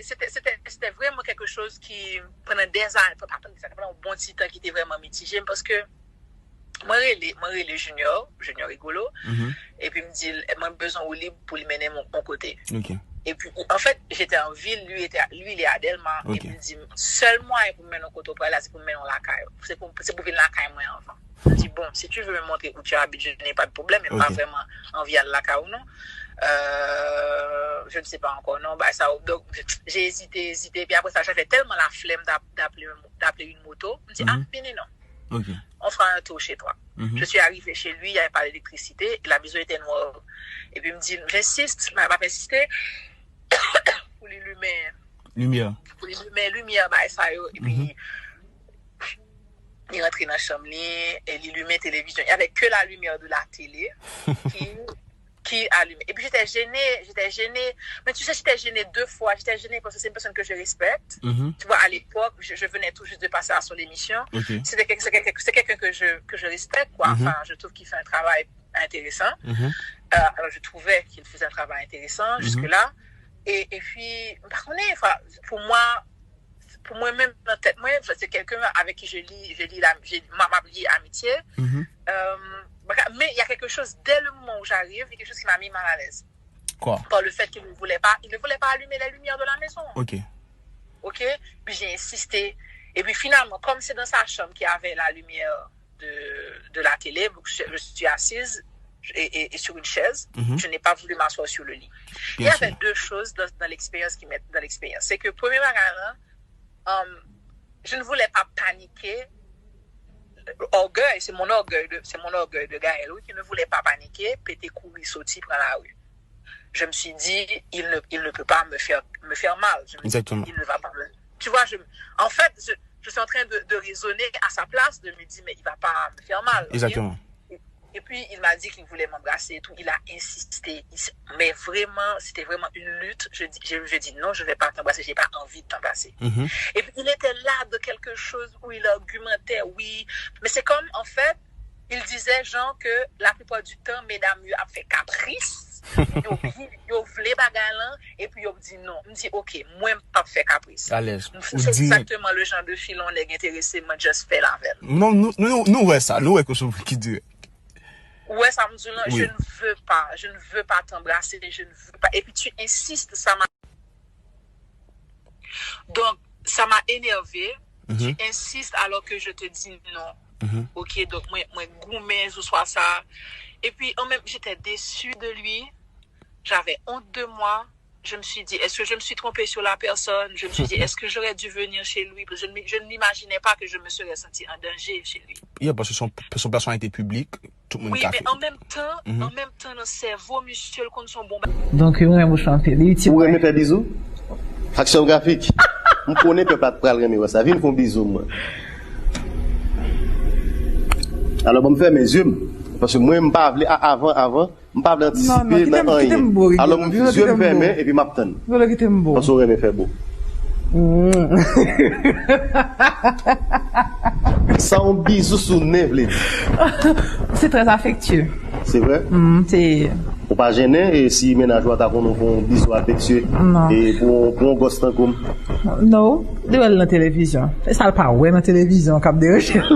c'était vraiment quelque chose qui, pendant des années, pendant un bon petit temps, qui était vraiment mitigé, parce que moi, il est junior rigolo, et puis il me dit, moi, j'ai besoin de libre pour lui mener mon côté. Okay. Et puis, en fait, j'étais en ville, lui, il est à Delma, et puis il me dit, seul moyen pour me mener au côté, là, c'est pour me mener en la caille. C'est pour venir la caille, moi, enfant. Je dis, bon, si tu veux me montrer où tu habites, je n'ai pas de problème, mais pas vraiment envie à la caille ou non. Je ne sais pas encore, non, bah, ça, donc, j'ai hésité, puis après ça, j'avais tellement la flemme d'appeler une moto. Je me dis, non. Okay. On fera un tour chez toi. Je suis arrivée chez lui, il n'y avait pas d'électricité, la maison était noire. Et puis il me dit, j'insiste, ma pas insister pour les lumières. Pour les lumières, bah, ça, et puis il rentre dans la chambre, et il allume la télévision. Il n'y avait que la lumière de la télé qui allumait. Et puis j'étais gênée. Mais tu sais, j'étais gênée 2 fois. J'étais gênée parce que c'est une personne que je respecte. Tu vois, à l'époque, je venais tout juste de passer à son émission. Okay. C'est quelqu'un que je respecte, quoi. Enfin, je trouve qu'il fait un travail intéressant. Alors, je trouvais qu'il faisait un travail intéressant jusque-là. Et puis, par contre, pour moi même dans la tête, moi, c'est quelqu'un avec qui je lis ma amitié. Mais il y a quelque chose, dès le moment où j'arrive, il y a quelque chose qui m'a mis mal à l'aise. Quoi? Par le fait qu'il ne voulait pas allumer la lumière de la maison. Ok? Puis j'ai insisté. Et puis finalement, comme c'est dans sa chambre qu'il y avait la lumière de la télé, je suis assise et sur une chaise, je n'ai pas voulu m'asseoir sur le lit. Il y avait 2 choses dans l'expérience qui mettent dans l'expérience. C'est que, premier bagage, je ne voulais pas paniquer. Orgueil, c'est mon orgueil de Gaël, qui ne voulait pas paniquer, péter courir, sauter prendre la rue. Je me suis dit, il ne peut pas me faire mal. Exactement. Il ne va pas me... Tu vois, en fait, je suis en train de raisonner à sa place, de me dire, mais il ne va pas me faire mal. Exactement. Okay? Et puis, il m'a dit qu'il voulait m'embrasser et tout. Il a insisté. Mais vraiment, c'était vraiment une lutte. Je dis non, je ne vais pas t'embrasser. Je n'ai pas envie de t'embrasser. Et puis, il était là de quelque chose où il argumentait, oui. Mais c'est comme, en fait, il disait, genre, que la plupart du temps, mesdames, ils ont fait caprice. Ils ont voulu bagarre, et puis ils ont dit non. Je me dis, ok, moi, je ne pas fait caprice. À l'aise. C'est exactement le genre de filon qui est intéressé, moi, juste fait la veille. Non, nous, ouais, ça. Nous, ouais, que je qui dit. Ouais, ça me dit non, oui. Je ne veux pas t'embrasser, je ne veux pas. Et puis tu insistes, donc, ça m'a énervé. Tu insistes alors que je te dis non. Ok, donc moi, gourmet, je sois ça. Et puis, en même, j'étais déçue de lui. J'avais honte de moi. Je me suis dit, est-ce que je me suis trompée sur la personne? Je me suis dit, est-ce que j'aurais dû venir chez lui? Parce que je ne m'imaginais pas que je me serais sentie en danger chez lui. Oui, parce que son personnalité publique, tout le monde. Oui, mais en même temps, dans le cerveau, monsieur, le compte son bon. Donc, vous chantez. Vous aimez faire bisous? Action graphique. Vous connaissez pas de pral remis ça. Viens faire bisous, moi. Alors, je me fais mes yeux. Parce que moi, je ne pas avant. Je ne pas anticiper dans rien. Alors, je me ferme et puis je m'attends. Parce que je me fait beau. Sans bisous sous le nez, c'est très affectueux. C'est vrai? C'est... Faut pas gêner et si ménage ou t'as qu'on un bisou affectueux. Non. Et pour un gosse comme. Non, de la télévision. C'est ça le pas ouais dans la télévision, cap de recherche.